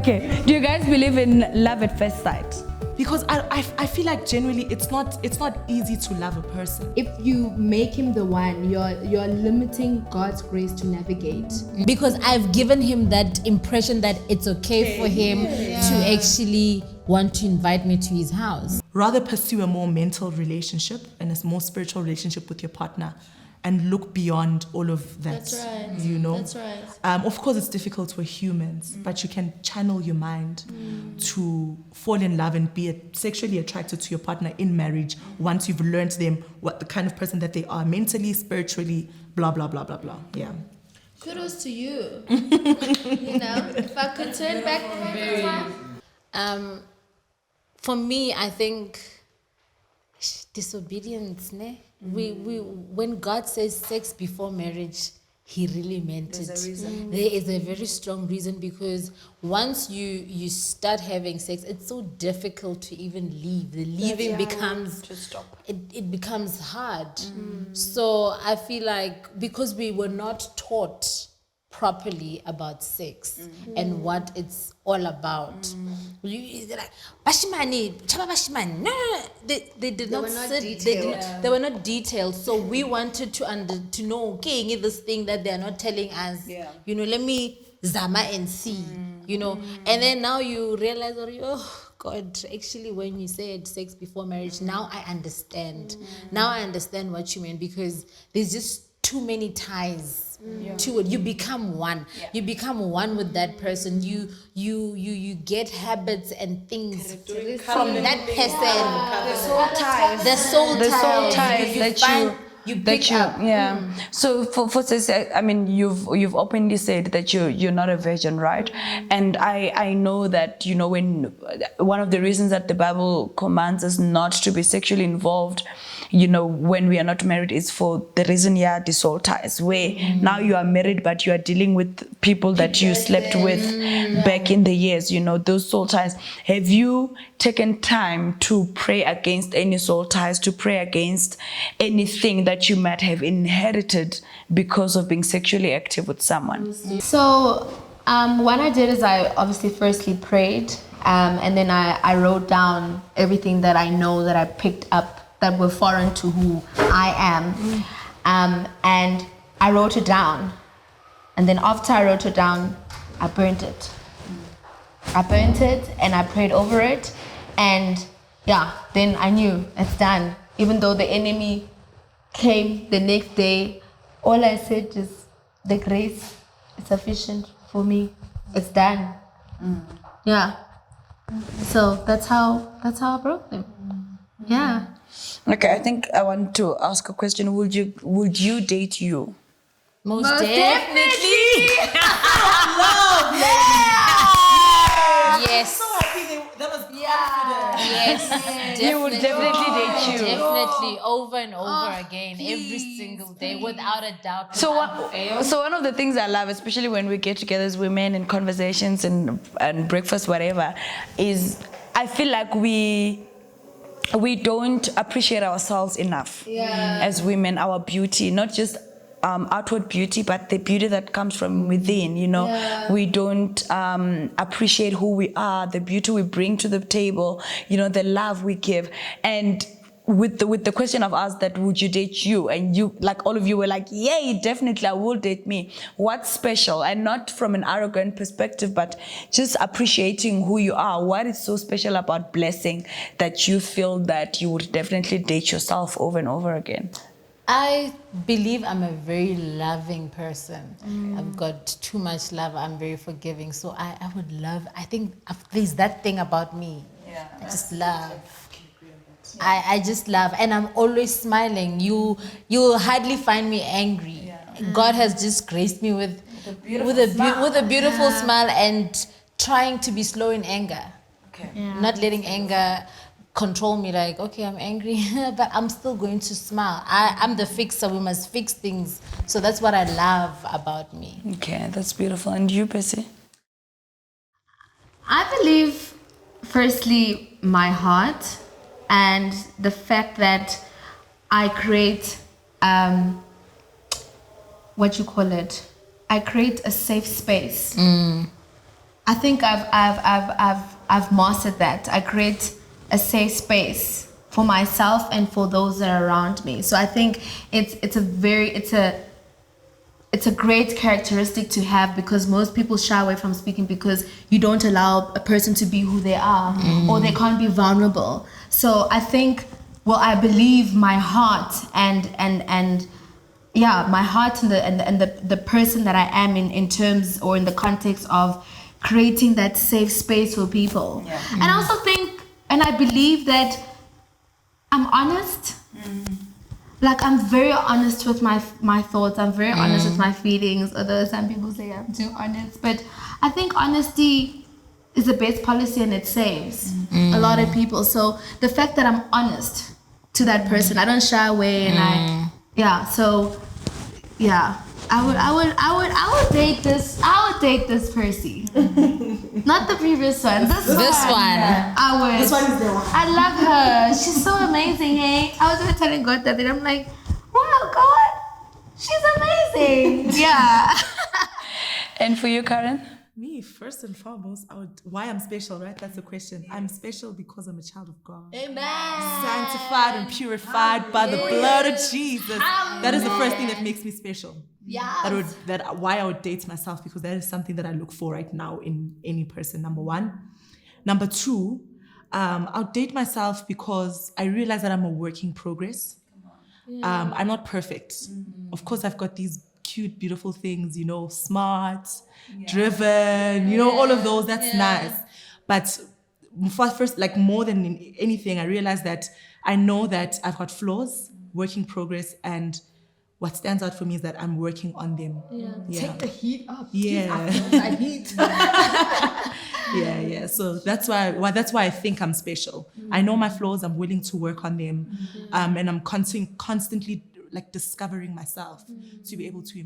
Okay. Do you guys believe in love at first sight? Because I feel like generally it's not easy to love a person. If you make him the one, you're limiting God's grace to navigate. Because I've given him that impression that it's okay for him to actually want to invite me to his house. Rather pursue a more mental relationship and a more spiritual relationship with your partner and look beyond all of that. That's right. You know? That's right. Of course, it's difficult. We're humans, but you can channel your mind to fall in love and be sexually attracted to your partner in marriage once you've learned them, what the kind of person that they are mentally, spiritually, blah, blah, blah, blah, blah. Yeah. Kudos to you. You know, if I could turn back the time. For me, I think disobedience, ne? We when God says sex before marriage, he really meant There's it. a reason. There is a very strong reason, because once you start having sex, it's so difficult to even leave. The leaving becomes to stop. It becomes hard. So I feel like because we were not taught properly about sex and what it's all about. They're like, Bashimani, Chaba Bashimani. No. They did not were not sit. detailed. They were not detailed. So we wanted to know, okay, this thing that they're not telling us. Yeah. You know, let me zama and see. You know, and then now you realize, oh God, actually, when you said sex before marriage, now I understand. Now I understand what you mean, because there's just too many ties to it. You become one. You become one with that person. You get habits and things from that person. The soul ties. The soul ties. that find- you pick up. Yeah. So for sis, I mean, you've openly said that you're not a virgin, right? And I know that, you know, when one of the reasons that the Bible commands us not to be sexually involved, you know, when we are not married, is for the reason, the soul ties, where now you are married but you are dealing with people that you slept with back in the years, you know, those soul ties. Have you taken time to pray against any soul ties, to pray against anything that you might have inherited because of being sexually active with someone? So what I did is I obviously firstly prayed, and then I wrote down everything that I know that I picked up that were foreign to who I am. And I wrote it down. And then after I wrote it down, I burnt it. I burnt it and I prayed over it. And then I knew it's done. Even though the enemy came the next day, all I said is, the grace is sufficient for me. It's done. Yeah. So that's how I broke them. Yeah. Okay, I think I want to ask a question. Would you date you? Most definitely. Yes. So happy that was confident. Yes. He would definitely date you. Definitely, over and over again, every single day, without a doubt. So one of the things I love, especially when we get together as women in conversations and breakfast, whatever, is I feel like we don't appreciate ourselves enough as women, our beauty, not just outward beauty, but the beauty that comes from within, you know. We don't appreciate who we are, the beauty we bring to the table, you know, the love we give. And with the question of us that would you date you, and you, like, all of you were like, yay, definitely I will date me. What's special? And not from an arrogant perspective, but just appreciating who you are. What is so special about Blessing that you feel that you would definitely date yourself over and over again? I believe I'm a very loving person. I've got too much love. I'm very forgiving. So I would love, I think there's that thing about me. I just love. I just love, and I'm always smiling. You'll hardly find me angry. God has just graced me with a beautiful smile, and trying to be slow in anger. Not letting anger control me, like, okay, I'm angry, but I'm still going to smile. I'm the fixer. We must fix things. So that's what I love about me. Okay, that's beautiful. And you, Percy? I believe, firstly, my heart and the fact that I create, I create a safe space I think I've mastered that. I create a safe space for myself and for those that are around me. So I think it's a great characteristic to have, because most people shy away from speaking because you don't allow a person to be who they are, or they can't be vulnerable. So I think, well, I believe my heart and my heart and the person that I am in terms or in the context of creating that safe space for people. Yeah. And I also think, and I believe that I'm honest. Like, I'm very honest with my thoughts. I'm very honest with my feelings. Although some people say I'm too honest, but I think honesty is the best policy and it saves a lot of people. So the fact that I'm honest to that person, I don't shy away, and I would date this. I would date this Percy, not the previous one. This one. I would. This one is the one. I love her. She's so amazing. Hey, I was even telling God that, and I'm like, wow, God, she's amazing. Yeah. And for you, Karen? Me, first and foremost, why I'm special, right? That's the question. I'm special because I'm a child of God. Amen. Sanctified and purified by the blood of Jesus. That is the first thing that makes me special. Yeah. Why I would date myself, because that is something that I look for right now in any person, number one. Number two, I'll date myself because I realize that I'm a work in progress. I'm not perfect. Of course, I've got these cute, beautiful things, smart, driven, all of those. That's nice. But first, like more than anything, I realized that I know that I've got flaws, work in progress, and what stands out for me is that I'm working on them. Yeah. Take the heat up. Yeah. I heat. Yeah. So that's why I think I'm special. I know my flaws. I'm willing to work on them, and I'm constantly like discovering myself to be able to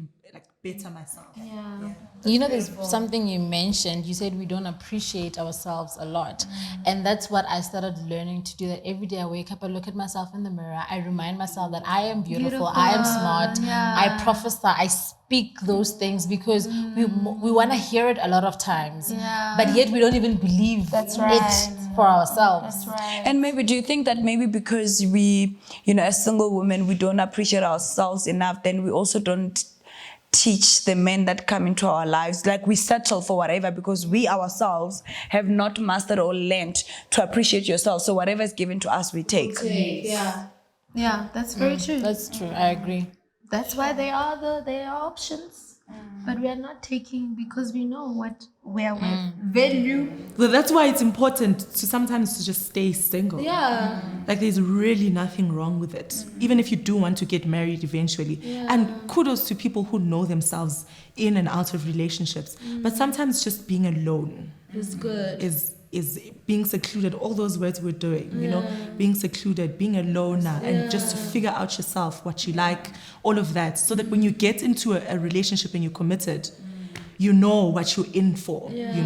better myself. Yeah. There's something you mentioned. You said we don't appreciate ourselves a lot. And that's what I started learning to do. That every day I wake up, I look at myself in the mirror. I remind myself that I am beautiful. I am smart. I prophesy. I speak those things because we want to hear it a lot of times. But yet we don't even believe it for ourselves. That's right. And maybe, do you think that maybe because we, as single women, we don't appreciate ourselves enough, then we also don't teach the men that come into our lives, like we settle for whatever because we ourselves have not mastered or learned to appreciate yourself. So whatever is given to us, we take. Yeah, that's very true. That's true. I agree. That's why they are options, but we are not taking because we know what we are with. Value. Well, that's why it's important to sometimes to just stay single. Yeah. Like, there's really nothing wrong with it, even if you do want to get married eventually. And kudos to people who know themselves in and out of relationships. But sometimes just being alone It's good. is being secluded. All those words we're doing, being secluded, being alone, and just to figure out yourself, what you like, all of that, so that when you get into a relationship and you're committed, you know what you're in for. You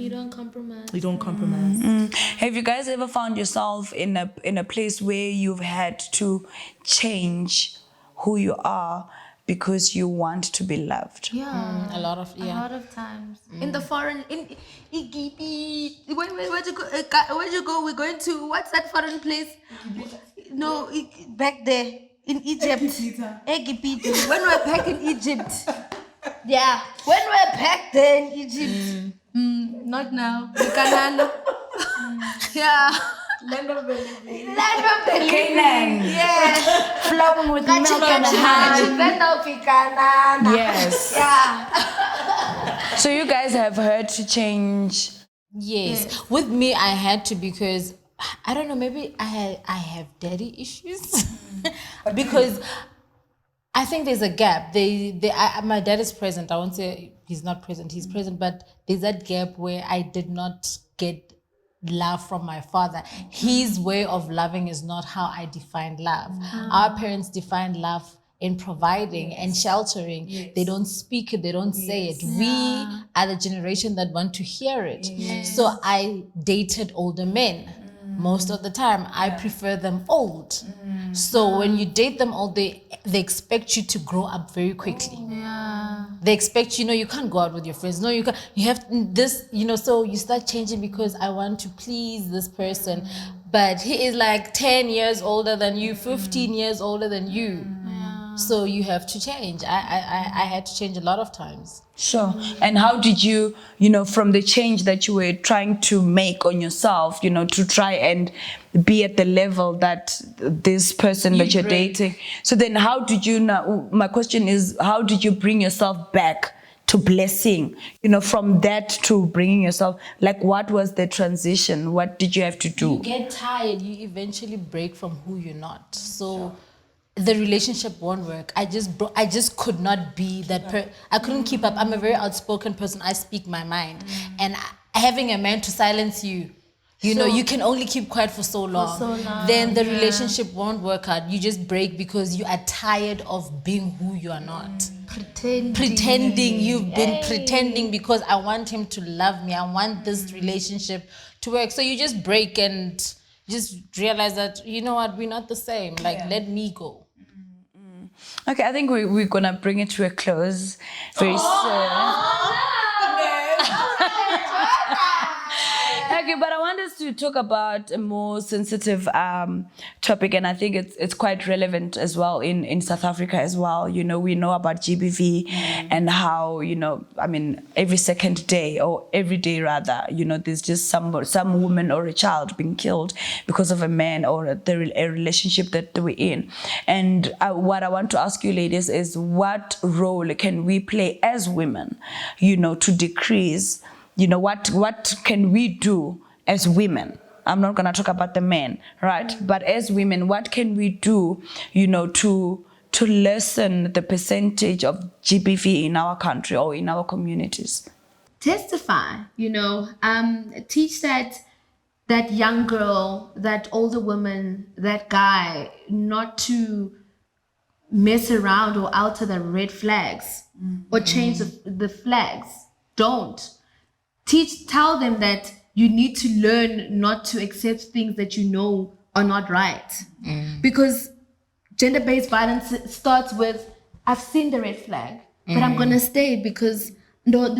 don't compromise. You don't compromise. Have you guys ever found yourself in a place where you've had to change who you are because you want to be loved? Yeah. A lot of times. In the foreign, where'd you go? We're going to, what's that foreign place? No, back there in Egypt. Egypt. When we're back in Egypt. Yeah. When we're back there in Egypt. Not now. Canaan. Yeah. Land of believing. Canaan. Yes. Flowing with milk and honey. Yes. Yeah. So you guys have heard to change. Yes. With me, I had to, because I don't know, maybe I have daddy issues because I think there's a gap. My dad is present. I won't say he's not present. He's present, but there's that gap where I did not get love from my father. His way of loving is not how I defined love. Our parents defined love in providing and sheltering. They don't speak it, they don't say it. We are the generation that want to hear it. So I dated older men. Most of the time, I prefer them old. So when you date them old, they expect you to grow up very quickly. They expect, you can't go out with your friends. No, you can't. You have this, so you start changing because I want to please this person. But he is like 10 years older than you, 15 years older than you. So you have to change. I had to change a lot of times. Sure. And how did you, from the change that you were trying to make on yourself, to try and be at the level that this person that you're dating. So then how did you now, my question is, how did you bring yourself back to blessing, from that to bringing yourself, like what was the transition? What did you have to do? You get tired, you eventually break from who you're not. So the relationship won't work. I just could not be that I couldn't keep up. I'm a very outspoken person. I speak my mind. And having a man to silence you, you can only keep quiet for so long. Then the relationship won't work out. You just break because you are tired of being who you are not. Pretending. You've been pretending because I want him to love me. I want this relationship to work. So you just break and just realize that, you know what, we're not the same. Let me go. Okay, I think we're gonna bring it to a close very soon. Okay, but I want us to talk about a more sensitive topic, and I think it's quite relevant as well in South Africa as well. We know about GBV and how, every second day or every day rather, there's just some woman or a child being killed because of a man or a relationship that we're in. And what I want to ask you ladies is, what role can we play as women, to decrease, what can we do as women? I'm not going to talk about the men, right? But as women, what can we do, to lessen the percentage of GBV in our country or in our communities? Testify, teach that young girl, that older woman, that guy, not to mess around or alter the red flags or change the flags. Don't. Tell them that you need to learn not to accept things that are not right. Because gender-based violence starts with, I've seen the red flag, but I'm going to stay because But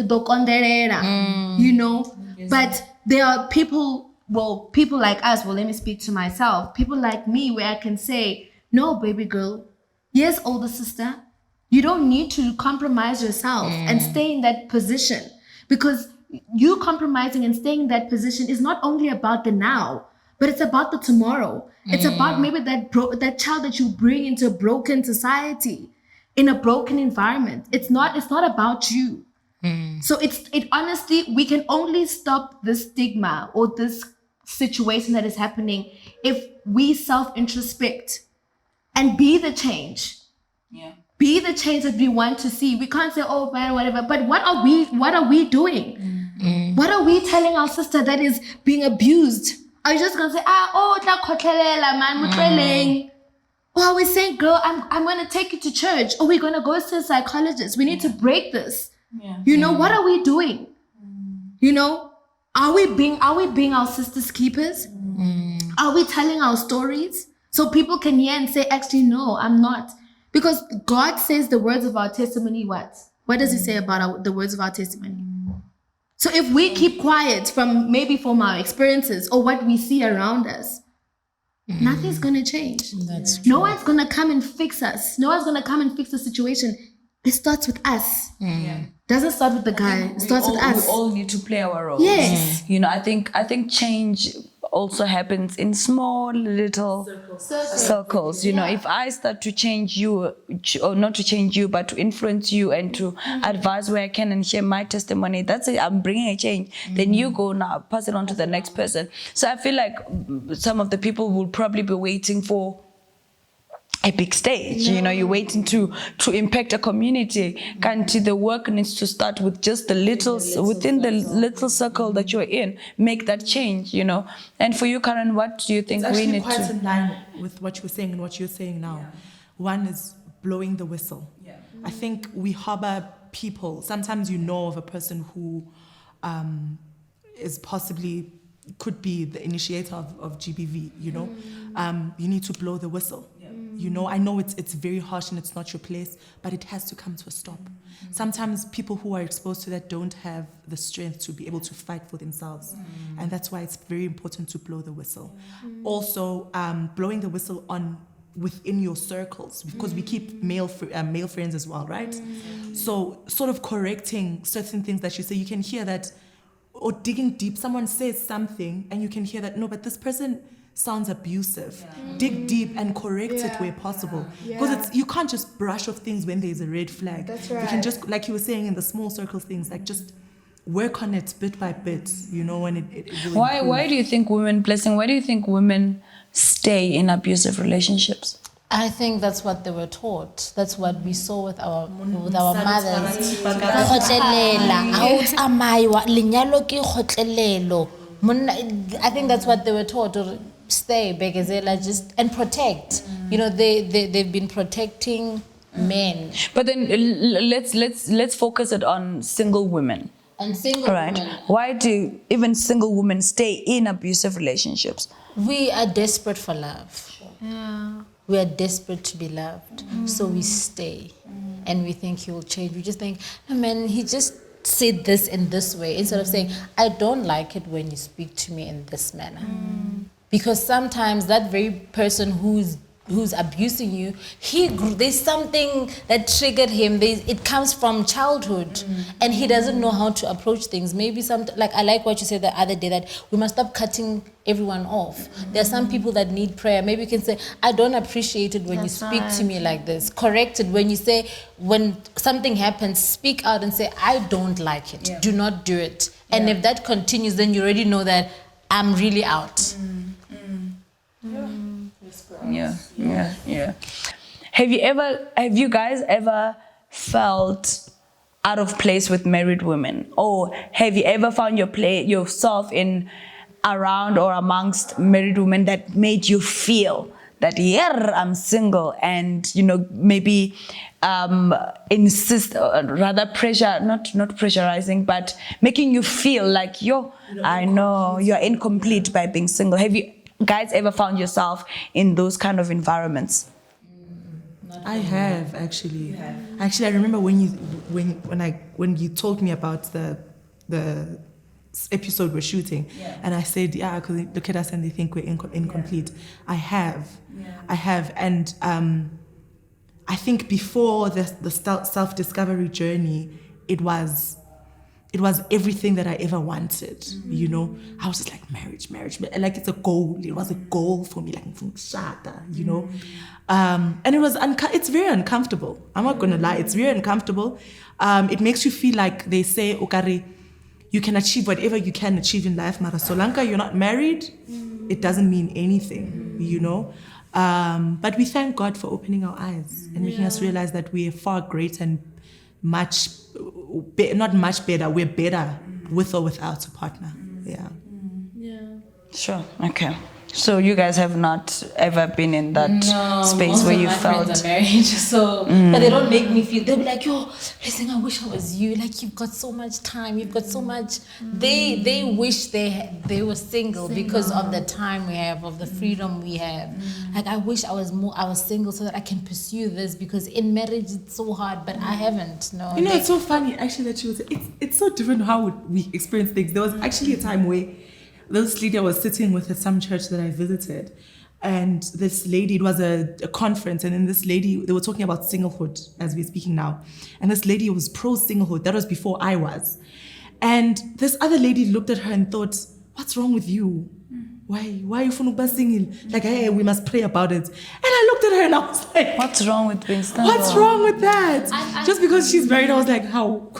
there are people like us, let me speak to myself, people like me where I can say, no, baby girl, yes, older sister, you don't need to compromise yourself and stay in that position, because you compromising and staying in that position is not only about the now, but it's about the tomorrow. It's about maybe that child that you bring into a broken society, in a broken environment. It's not about you. So it honestly, we can only stop this stigma or this situation that is happening if we self-introspect and be the change. Yeah. Be the change that we want to see. We can't say, oh man, whatever. But what are we doing? What are we telling our sister that is being abused? Are you just gonna say, man, or are we saying, girl, I'm gonna take you to church, or we're gonna go to a psychologist? We need to break this. Yeah. What are we doing? Are we being our sisters' keepers? Are we telling our stories so people can hear and say, actually, no, I'm not? Because God says the words of our testimony, what? What does he say about the words of our testimony? So if we keep quiet from our experiences or what we see around us, nothing's going to change. That's true. No one's going to come and fix us. No one's going to come and fix the situation. It starts with us. Doesn't start with the guy. It starts with us. We all need to play our roles. Yes. I think change also happens in small little circles. If I start to change you, or not to change you, but to influence you and to advise where I can and share my testimony, that's it. I'm bringing a change. Then you go now, pass it on to the next person. So I feel like some of the people will probably be waiting for a big stage. You're waiting to impact a community. The work needs to start with just the within the little circle that you're in. Make that change. And for you, Karen, what do you think we need to? It's actually quite in line with what you were saying and what you're saying now. One is blowing the whistle. I think we harbor people. Sometimes of a person who is possibly could be the initiator of GBV. You need to blow the whistle. You know, I know it's very harsh and it's not your place, but it has to come to a stop. Sometimes people who are exposed to that don't have the strength to be able to fight for themselves. And that's why it's very important to blow the whistle. Also, blowing the whistle on within your circles, because we keep male friends as well, right? So sort of correcting certain things that you say, you can hear that, or digging deep, someone says something and you can hear that, no, but this person sounds abusive. Dig deep and correct it where possible, because you can't just brush off things when there's a red flag. That's You right. can just, like you were saying, in the small circle things, like just work on it bit by bit, you know, and it will improve. Why do you think women, Blessing, why do you think women stay in abusive relationships? I think that's what they were taught. That's what we saw with our mothers. Kgotlelela, ha o tsamaiwa, lenyalo ke kgotlelelo. I think that's what they were taught, or stay, begezela, just and protect. You know, they've been protecting men. But then let's focus it on single women. And single All right. women. Why do even single women stay in abusive relationships? We are desperate for love. Yeah. We are desperate to be loved. So we stay. And we think he will change. We just think, oh man, he just said this in this way. Instead of saying, I don't like it when you speak to me in this manner. Because sometimes that very person who's abusing you, there's something that triggered him. It comes from childhood, and he doesn't know how to approach things. Maybe like I like what you said the other day, that we must stop cutting everyone off. There are some people that need prayer. Maybe you can say, I don't appreciate it when you speak to me like this. Correct it when something happens. Speak out and say, I don't like it. Do not do it. And if that continues, then you already know that I'm really out. Yeah. Have you guys ever felt out of place with married women? Or have you ever found yourself around or amongst married women that made you feel that, yeah, I'm single, and, you know, maybe insist, or rather pressure, not pressurizing, but making you feel like, I know you're incomplete by being single. Have you guys ever found yourself in those kind of environments? I have actually. Actually, I remember when you told me about the episode we're shooting, and I said, because they look at us and they think we're incomplete. I have, and I think before the self-discovery journey, it was everything that I ever wanted, you know. I was just like, marriage, like it's a goal. It was a goal for me, like, you know. And it's very uncomfortable. I'm not gonna lie, it's very uncomfortable. It makes you feel like they say, Okari, you can achieve whatever you can achieve in life, Mara Solanka, you're not married, it doesn't mean anything, you know. But we thank God for opening our eyes and making us realize that we are far greater and not much better, we're better with or without a partner. Yeah. Sure. Okay. So you guys have not ever been in that space where you felt friends are married, so but they don't make me feel. They'll be like, "Yo, listen, I wish I was you. Like, you've got so much time. You've got so much." They wish they were single because of the time we have, of the freedom we have. Like, I wish I was single so that I can pursue this, because in marriage it's so hard. But I haven't. No. You know, it's so funny actually that you would say it's so different how we experience things. There was actually a time where this lady I was sitting with at some church that I visited, and this lady, it was a conference, and then this lady, they were talking about singlehood as we're speaking now, and this lady was pro singlehood. That was before I was, and this other lady looked at her and thought, what's wrong with you? Why are you single? Like, hey, we must pray about it. And I looked at her and I was like, what's wrong with being single? What's wrong with that? Just because she's married, I was like, how?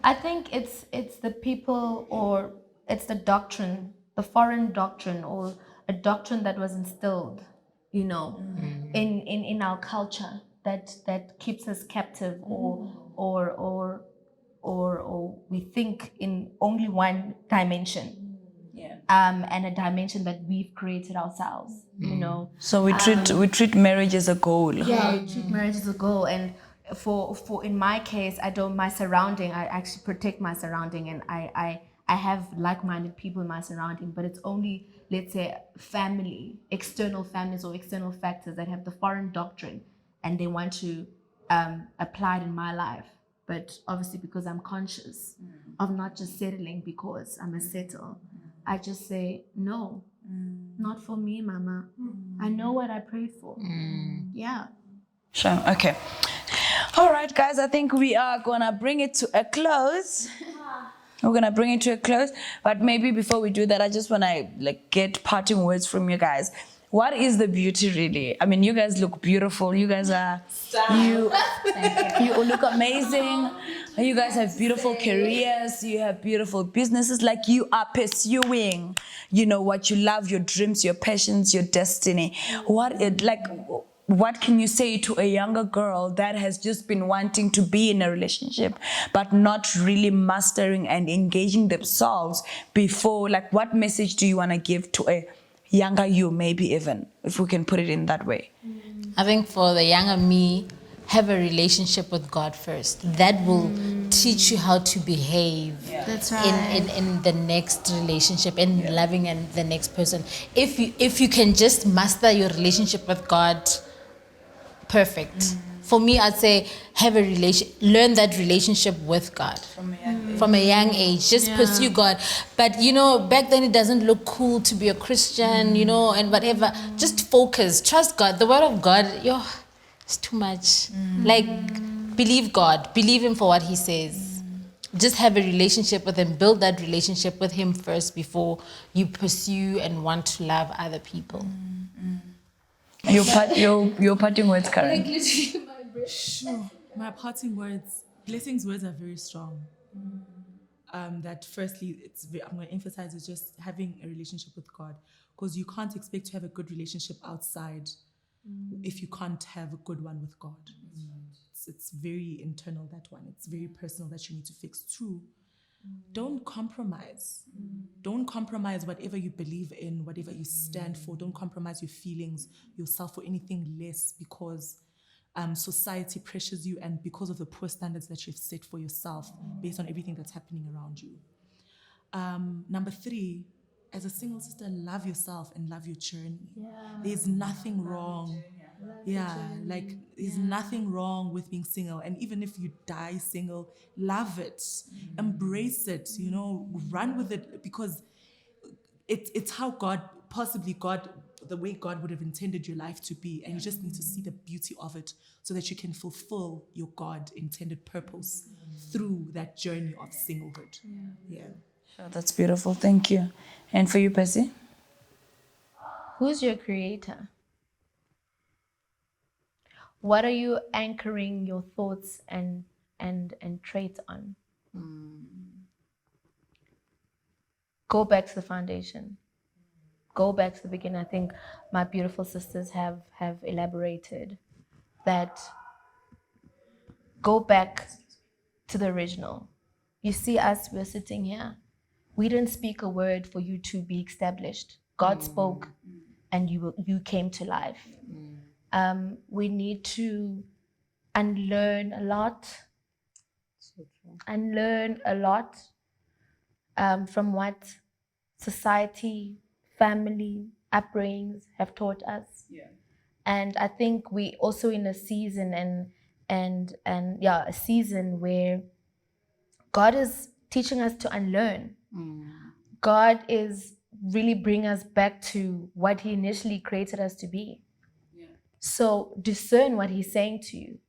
I think it's the people, or it's the doctrine, the foreign doctrine, or a doctrine that was instilled, you know, in our culture that keeps us captive, or we think in only one dimension. And a dimension that we've created ourselves, you know. So we treat marriage as a goal. Yeah, we treat marriage as a goal, and for in my case, I actually protect my surrounding, and I I have like-minded people in my surrounding, but it's only, let's say, family, external families or external factors that have the foreign doctrine and they want to apply it in my life. But obviously, because I'm conscious of not just settling because I'm a settle, I just say, no, not for me, mama. I know what I prayed for. Yeah. Sure. Okay. All right, guys. I think we are gonna bring it to a close. We're gonna bring it to a close, but maybe before we do that, I just wanna get parting words from you guys. What is the beauty really? I mean, you guys look beautiful. You guys are you look amazing. You guys have beautiful careers. You have beautiful businesses. Like you are pursuing, what you love, your dreams, your passions, your destiny. What can you say to a younger girl that has just been wanting to be in a relationship but not really mastering and engaging themselves before? Like, what message do you want to give to a younger you, maybe even, if we can put it in that way? I think for the younger me, have a relationship with God first. That will teach you how to behave That's right. in the next relationship and loving and the next person. If you can just master your relationship with God, perfect. For me, I'd say learn that relationship with God from a young age. Just pursue God. But back then it doesn't look cool to be a Christian, and whatever. Just focus, trust God. The word of God, it's too much. Like, believe God, believe Him for what He says. Just have a relationship with Him. Build that relationship with Him first before you pursue and want to love other people. Your parting words, Karen. Sure. My parting words, Blessing's words are very strong. That firstly, I'm going to emphasize is just having a relationship with God, because you can't expect to have a good relationship outside if you can't have a good one with God. It's very internal, that one. It's very personal that you need to fix. Two, don't compromise. Don't compromise whatever you believe in, whatever you stand for. Don't compromise your feelings, yourself, or anything less because society pressures you and because of the poor standards that you've set for yourself based on everything that's happening around you. Number three, as a single sister, love yourself and love your journey. There's nothing wrong. There's nothing wrong with being single. And even if you die single, love it, embrace it, run with it, because it's how God, the way God would have intended your life to be. And you just need to see the beauty of it so that you can fulfill your God intended purpose through that journey of singlehood. Yeah. Sure, that's beautiful. Thank you. And for you, Percy? Who's your creator? What are you anchoring your thoughts and traits on? Go back to the foundation. Go back to the beginning. I think my beautiful sisters have elaborated that. Go back to the original. You see us, we're sitting here. We didn't speak a word for you to be established. God spoke and you came to life. We need to unlearn a lot. From what society, family, upbringings have taught us. And I think we also in a season a season where God is teaching us to unlearn. God is really bringing us back to what He initially created us to be. So discern what He's saying to you.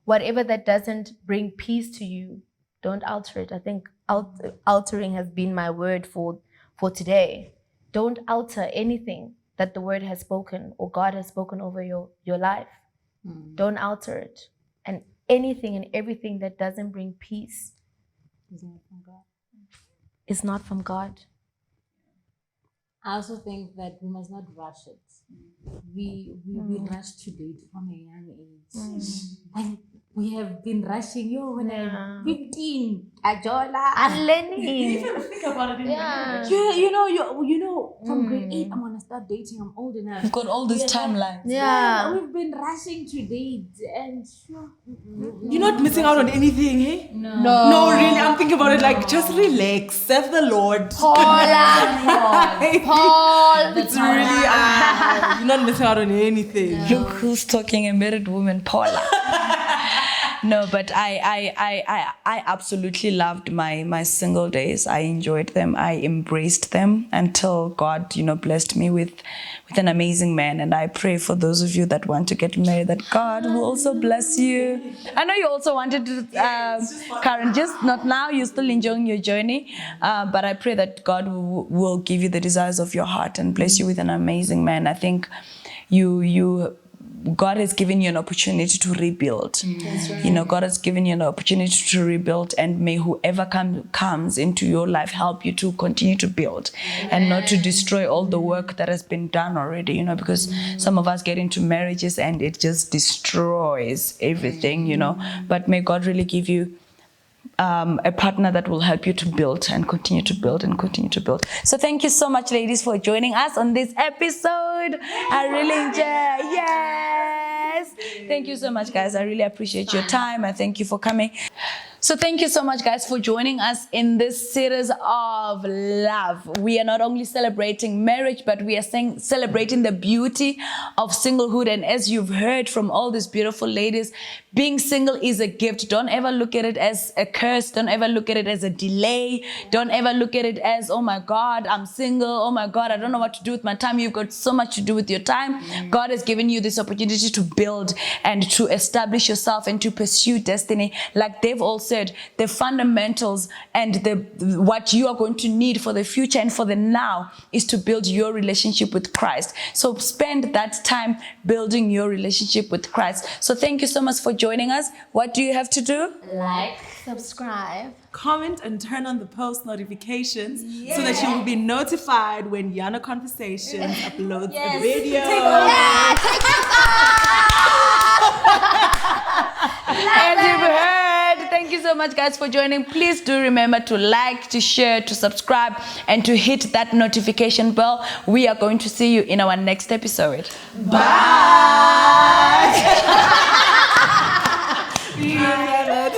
Whatever that doesn't bring peace to you, don't alter it. I think altering has been my word for today. Don't alter anything that the word has spoken or God has spoken over your life. Don't alter it. And anything and everything that doesn't bring peace is not from God. I also think that we must not rush it. We rush to date from a young age. we have been rushing. When I'm 15, Ajola. I'm learning. Think about it. Yeah. From grade 8, I'm gonna start dating. I'm old enough. You've got all these timelines. Yeah. We've been rushing to date, and You're not missing out on anything, hey? No, really. I'm thinking about it like just relax. Serve the Lord. Paula. It's really you're not missing out on anything. Look who's talking, a married woman, Paula. No, but I absolutely loved my single days. I enjoyed them. I embraced them until God, blessed me with an amazing man. And I pray for those of you that want to get married, that God will also bless you. I know you also wanted to, Karen, just not now. You're still enjoying your journey. But I pray that God will give you the desires of your heart and bless you with an amazing man. I think God has given you an opportunity to rebuild. That's right. God has given you an opportunity to rebuild, and may whoever comes into your life help you to continue to build and not to destroy all the work that has been done already, because some of us get into marriages and it just destroys everything, But may God really give you a partner that will help you to build and continue to build and continue to build. So thank you so much, ladies, for joining us on this episode. I really enjoy. Yes. Thank you so much, guys. I really appreciate your time. I thank you for coming. So thank you so much, guys, for joining us in this series of love. We are not only celebrating marriage, but we are celebrating the beauty of singlehood. And as you've heard from all these beautiful ladies, being single is a gift. Don't ever look at it as a curse. Don't ever look at it as a delay. Don't ever look at it as, oh my God, I'm single. Oh my God, I don't know what to do with my time. You've got so much to do with your time. God has given you this opportunity to build and to establish yourself and to pursue destiny. Like they've all said, the fundamentals and what you are going to need for the future and for the now is to build your relationship with Christ. So spend that time building your relationship with Christ. So thank you so much for joining us. What do you have to do? Like, Subscribe. Comment and turn on the post notifications so that you will be notified when Yana Conversations uploads a video. As you've heard, thank you so much, guys, for joining. Please do remember to like, to share, to subscribe, and to hit that notification bell. We are going to see you in our next episode. Bye.